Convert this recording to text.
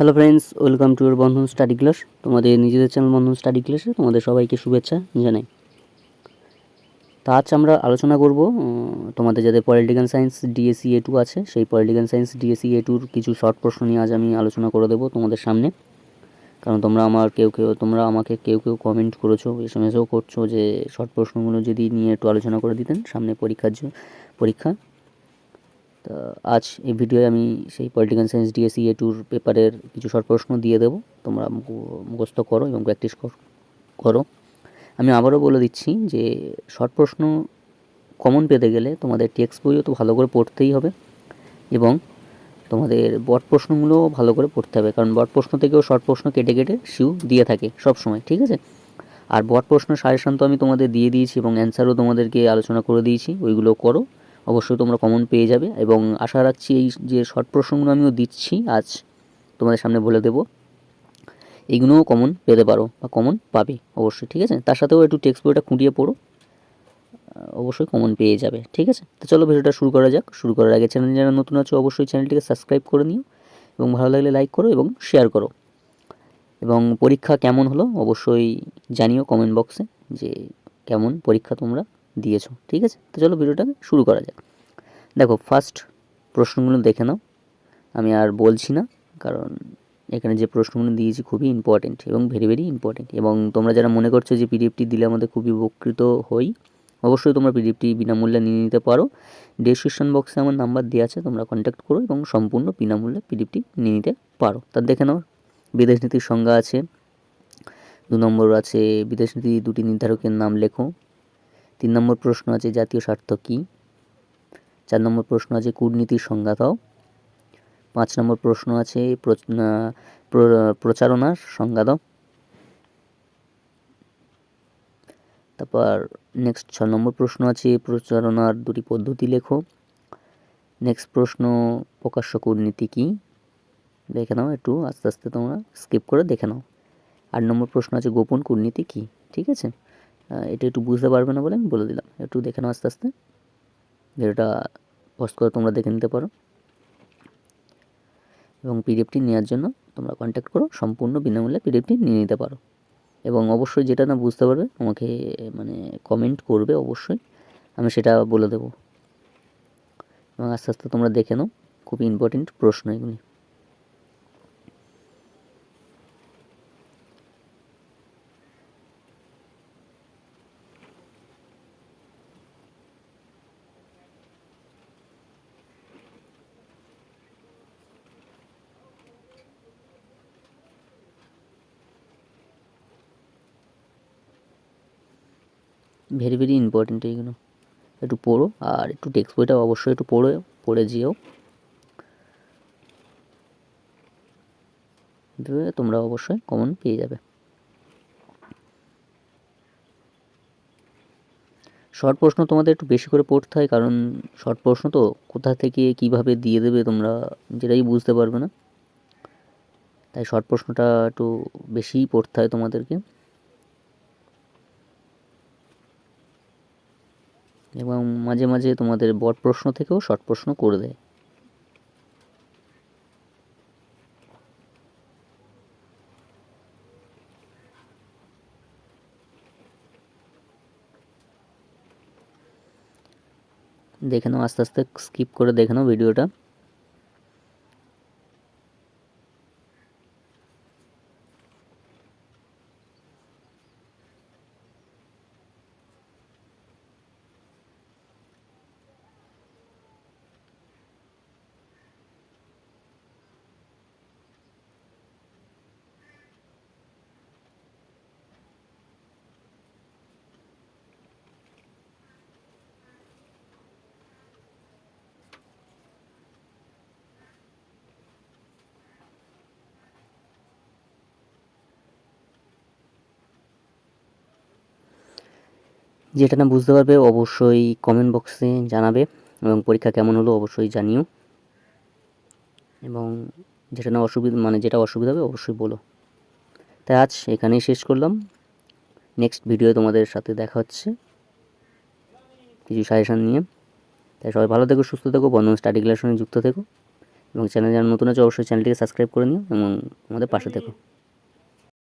Hello friends, welcome to your Bandhan study class. তোমাদের নিজেদের channel বন্ধন study ক্লাসে তোমাদের সবাইকে শুভেচ্ছা জানাই। তা আজ আমরা আলোচনা করব তোমাদের যাদের পলিটিক্যাল সায়েন্স ডিএসসি A2 আছে, সেই পলিটিক্যাল সায়েন্স ডিএসসি A2-র কিছু শর্ট প্রশ্ন নিয়ে আজ আমি আলোচনা করে দেবো তোমাদের সামনে। কারণ তোমরা আমাকে কেউ কমেন্ট করেছো, SMS-ও করছো যে শর্ট প্রশ্নগুলো যদি নিয়ে একটু আলোচনা করে দিতেন সামনে পরীক্ষা। তা আজ এই ভিডিওয়ে আমি সেই পলিটিক্যাল সায়েন্স ডিএসসি A2-র পেপারের কিছু শর্ট প্রশ্ন দিয়ে দেবো, তোমরা মুখস্থ করো এবং প্র্যাকটিস করো। আমি আবারও বলে দিচ্ছি যে শর্ট প্রশ্ন কমন পেতে গেলে তোমাদের টেক্সট বইও তো ভালো করে পড়তেই হবে এবং তোমাদের বট প্রশ্নগুলোও ভালো করে পড়তে হবে, কারণ বট প্রশ্ন থেকেও শর্ট প্রশ্ন কেটে শিউ দিয়ে থাকে সব সময়, ঠিক আছে? আর বট প্রশ্ন সাজেশন তো আমি তোমাদের দিয়ে দিয়েছি এবং অ্যান্সারও তোমাদেরকে আলোচনা করে দিয়েছি, ওইগুলো করো, অবশ্যই তোমরা কমন পেয়ে যাবে। এবং আশা রাখছি এই যে শর্ট প্রশ্নগুলো আমিও দিচ্ছি আজ তোমাদের সামনে বলে দেবো, এইগুলোও কমন পেতে পারো বা কমন পাবে অবশ্যই, ঠিক আছে? তার সাথেও একটু টেক্সট বইটা খুঁটিয়ে পড়ো, অবশ্যই কমন পেয়ে যাবে, ঠিক আছে? তো চলো ভিডিওটা শুরু করা যাক। শুরু করার আগে চ্যানেল যারা নতুন আছো অবশ্যই চ্যানেলটিকে সাবস্ক্রাইব করে নিও এবং ভালো লাগলে লাইক করো এবং শেয়ার করো। এবং পরীক্ষা কেমন হলো অবশ্যই জানিও কমেন্ট বক্সে যে কেমন পরীক্ষা তোমরা দিয়েছো, ঠিক আছে? তো চলো ভিডিওটা শুরু করা যাক। দেখো, ফার্স্ট প্রশ্নগুলো দেখে নাও, আমি আর বলছি না, কারণ এখানে যে প্রশ্নগুলো দিয়েছি খুবই ইম্পর্টেন্ট এবং ভেরি ইম্পর্টেন্ট। এবং তোমরা যারা মনে করছো যে পিডিএফটি দিলে আমাদের খুবই উপকৃত হই, অবশ্যই তোমরা পিডিএফটি বিনামূল্যে নিয়ে নিতে পারো। ডেসক্রিপশন বক্সে আমার নাম্বার দেওয়া আছে, তোমরা কন্ট্যাক্ট করো এবং সম্পূর্ণ বিনামূল্যে পিডিএফটি নিয়ে নিতে পারো। তার দেখে নাও, বিদেশ নীতির সংজ্ঞা আছে। 2 নম্বর আছে বিদেশ নীতি দুটি নির্ধারকের নাম লেখো। 3 নম্বর প্রশ্ন আছে জাতীয় স্বার্থ কী। 4 নম্বর প্রশ্ন আছে কূটনীতির সংজ্ঞা দাও। 5 নম্বর প্রশ্ন আছে প্রচারণার সংজ্ঞা দাও। তারপর নেক্সট 6 নম্বর প্রশ্ন আছে প্রচারণার দুটি পদ্ধতি লেখো। নেক্সট প্রশ্ন প্রকাশ্য কূটনীতি কী, দেখে নাও, একটু আস্তে আস্তে তোমরা স্কিপ করে দেখে নাও। 8 নম্বর প্রশ্ন আছে গোপন কূটনীতি কী, ঠিক আছে? এটা একটু বুঝতে পারবে না বলে আমি বলে দিলাম, একটু দেখে নাও আস্তে আস্তে, ভিডিওটা পজ করে তোমরা দেখে নিতে পারো। এবং পিডিএফটি নেওয়ার জন্য তোমরা কন্ট্যাক্ট করো, সম্পূর্ণ বিনামূল্যে পিডিএফটি নিয়ে নিতে পারো। এবং অবশ্যই যেটা না বুঝতে পারবে আমাকে কমেন্ট করবে, অবশ্যই আমি সেটা বলে দেবো। এবং আস্তে আস্তে তোমরা দেখে নাও, খুবই ইম্পর্টেন্ট প্রশ্ন এগুলি। ভেরি ইম্পর্টেন্ট এইগুলো, একটু পড়ো আর একটু টেক্সট বইটা অবশ্যই একটু পড়ে যেও, তোমরা অবশ্যই কমন পেয়ে যাবে। শর্ট প্রশ্ন তোমাদের একটু বেশি করে পড়তে হয়, কারণ শর্ট প্রশ্ন তো কোথা থেকে কিভাবে দিয়ে দেবে তোমরা যেটাই বুঝতে পারবে না, তাই শর্ট প্রশ্নটা একটু বেশিই পড়তে হয় তোমাদেরকে। এবং মাঝে মাঝে তোমাদের বড় প্রশ্ন থেকেও শর্ট প্রশ্ন করে দেয়। দেখে নাও, আস্তে আস্তে স্কিপ করে দেখে নাও ভিডিওটা। যেটা না বুঝতে পারবে অবশ্যই কমেন্ট বক্সে জানাবে এবং পরীক্ষা কেমন হলো অবশ্যই জানিও। এবং যেটা না যেটা অসুবিধা হবে অবশ্যই বলো। তাই আজ এখানেই শেষ করলাম, নেক্সট ভিডিও তোমাদের সাথে দেখা হচ্ছে কিছু সাজেশান নিয়ে। তাই সবাই ভালো থেকো, সুস্থ থেকো, বন্ধন স্টাডি ক্লাসের সঙ্গে যুক্ত থেকো। এবং চ্যানেল যারা নতুন আছে অবশ্যই চ্যানেলটিকে সাবস্ক্রাইব করে নিও এবং আমাদের পাশে থেকো।